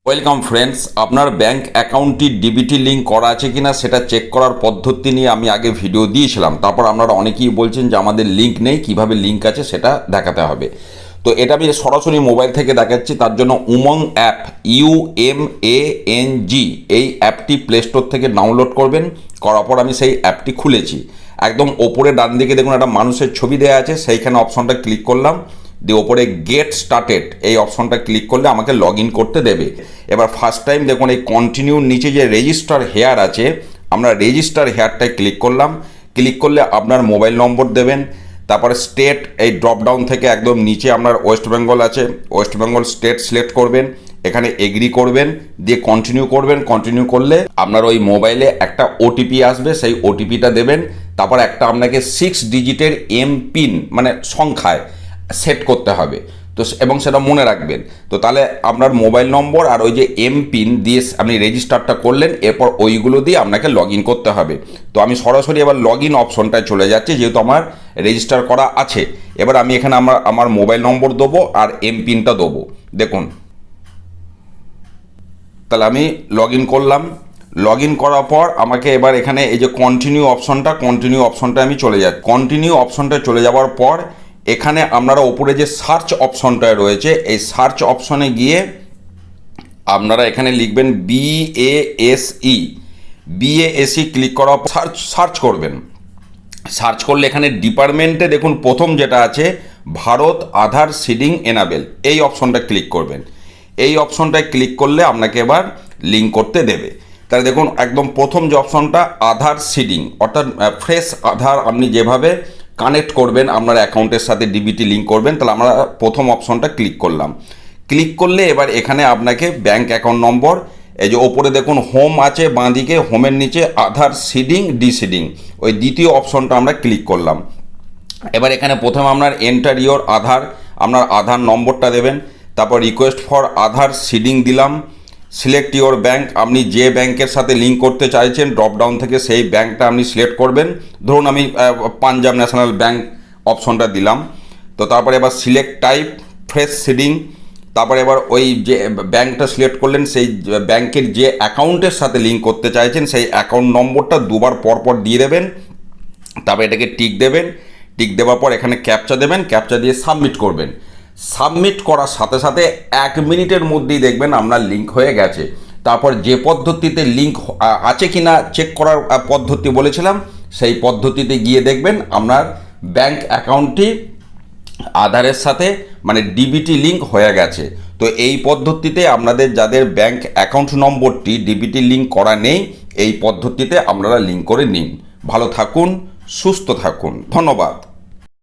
Welcome friends, আপনার bank অ্যাকাউন্টটি DBT link করা আছে কিনা সেটা চেক করার পদ্ধতি নিয়ে আমি আগে ভিডিও দিয়েছিলাম। তারপর আপনারা অনেকেই বলছেন যে আমাদের লিঙ্ক নেই, কিভাবে লিঙ্ক আছে সেটা দেখাতে হবে। তো এটা আমি সরাসরি মোবাইল থেকে দেখাচ্ছি। তার জন্য উমং অ্যাপ, UMANG, এই অ্যাপটি প্লে স্টোর থেকে ডাউনলোড করবেন। করার পর আমি সেই অ্যাপটি খুলেছি। একদম ওপরে ডান দিকে দেখুন একটা মানুষের ছবি দেওয়া আছে, সেইখানে অপশনটা ক্লিক করলাম। দিয়ে ওপরে গেট স্টার্টেড এই অপশনটা ক্লিক করলে আমাকে লগ ইন করতে দেবে। এবার ফার্স্ট টাইম দেখুন এই কন্টিনিউর নিচে যে রেজিস্টার হেয়ার আছে, আমরা রেজিস্টার হেয়ারটায় ক্লিক করলাম। ক্লিক করলে আপনার মোবাইল নম্বর দেবেন। তারপরে স্টেট, এই ড্রপডাউন থেকে একদম নিচে আপনার ওয়েস্ট বেঙ্গল আছে, ওয়েস্ট বেঙ্গল স্টেট সিলেক্ট করবেন। এখানে এগ্রি করবেন, দিয়ে কন্টিনিউ করবেন। কন্টিনিউ করলে আপনার ওই মোবাইলে একটা ওটিপি আসবে, সেই ওটিপিটা দেবেন। তারপর একটা আপনাকে 6 ডিজিটের এমপিন মানে সংখ্যায় সেট করতে হবে। তো এবং সেটা মনে রাখবেন। তো তাহলে আপনার মোবাইল নম্বর আর ওই যে এমপিন দিয়ে আপনি রেজিস্টারটা করলেন, এরপর ওইগুলো দিয়ে আপনাকে লগ ইন করতে হবে। তো আমি সরাসরি এবার লগ ইন অপশনটায় চলে যাচ্ছি, যেহেতু আমার রেজিস্টার করা আছে। এবার আমি এখানে আমার মোবাইল নম্বর দেবো আর এমপিনটা দেবো। দেখুন, তাহলে আমি লগ ইন করলাম। লগ ইন করার পর আমাকে এবার এখানে এই যে কন্টিনিউ অপশনটা আমি চলে যাই। কন্টিনিউ অপশনটায় চলে যাওয়ার পর এখানে আপনারা ওপরে যে সার্চ অপশনটায় রয়েছে, এই সার্চ অপশনে গিয়ে আপনারা এখানে লিখবেন BASE ক্লিক করার পর সার্চ করবেন। সার্চ করলে এখানে ডিপার্টমেন্টে দেখুন প্রথম যেটা আছে ভারত আধার সিডিং এনাবেল, এই অপশনটা ক্লিক করবেন। এই অপশনটায় ক্লিক করলে আপনাকে এবার লিঙ্ক করতে দেবে। তাহলে দেখুন একদম প্রথম যে অপশনটা আধার সিডিং, অর্থাৎ ফ্রেশ আধার আপনি যেভাবে কানেক্ট করবেন আপনার অ্যাকাউন্টের সাথে ডিবিটি লিঙ্ক করবেন, তাহলে আমরা প্রথম অপশনটা ক্লিক করলাম। ক্লিক করলে এবার এখানে আপনাকে ব্যাংক অ্যাকাউন্ট নম্বর, এই যে ওপরে দেখুন হোম আছে বাঁ দিকে, হোমের নিচে আধার সিডিং ডিসিডিং, ওই দ্বিতীয় অপশনটা আমরা ক্লিক করলাম। এবার এখানে প্রথমে আপনার এন্টার ইওর আধার, আপনার আধার নম্বরটা দেবেন। তারপর রিকোয়েস্ট ফর আধার সিডিং দিলাম। সিলেক্ট ইওর ব্যাঙ্ক, আপনি যে ব্যাংকের সাথে লিঙ্ক করতে চাইছেন ড্রপডাউন থেকে সেই ব্যাংকটা আপনি সিলেক্ট করবেন। ধরুন আমি পাঞ্জাব ন্যাশনাল ব্যাঙ্ক অপশনটা দিলাম। তো তারপরে এবার সিলেক্ট টাইপ ফ্রেশ সিডিং। তারপরে এবার ওই যে ব্যাংকটা সিলেক্ট করলেন, সেই ব্যাংকের যে অ্যাকাউন্টের সাথে লিঙ্ক করতে চাইছেন সেই অ্যাকাউন্ট নম্বরটা দুবার পরপর দিয়ে দেবেন। তারপর এটাকে টিক দেবেন। টিক দেওয়ার পর এখানে ক্যাপচা দেবেন, ক্যাপচা দিয়ে সাবমিট করবেন। সাবমিট করার সাথে সাথে 1 মিনিটের মধ্যেই দেখবেন আপনার লিঙ্ক হয়ে গেছে। তারপর যে পদ্ধতিতে লিঙ্ক আছে কি না চেক করার পদ্ধতি বলেছিলাম, সেই পদ্ধতিতে গিয়ে দেখবেন আপনার ব্যাংক অ্যাকাউন্টটি আধারের সাথে মানে ডিবিটি লিঙ্ক হয়ে গেছে। তো এই পদ্ধতিতে আপনাদের যাদের ব্যাংক অ্যাকাউন্ট নম্বরটি ডিবিটি লিঙ্ক করা নেই, এই পদ্ধতিতে আপনারা লিঙ্ক করে নিন। ভালো থাকুন, সুস্থ থাকুন, ধন্যবাদ।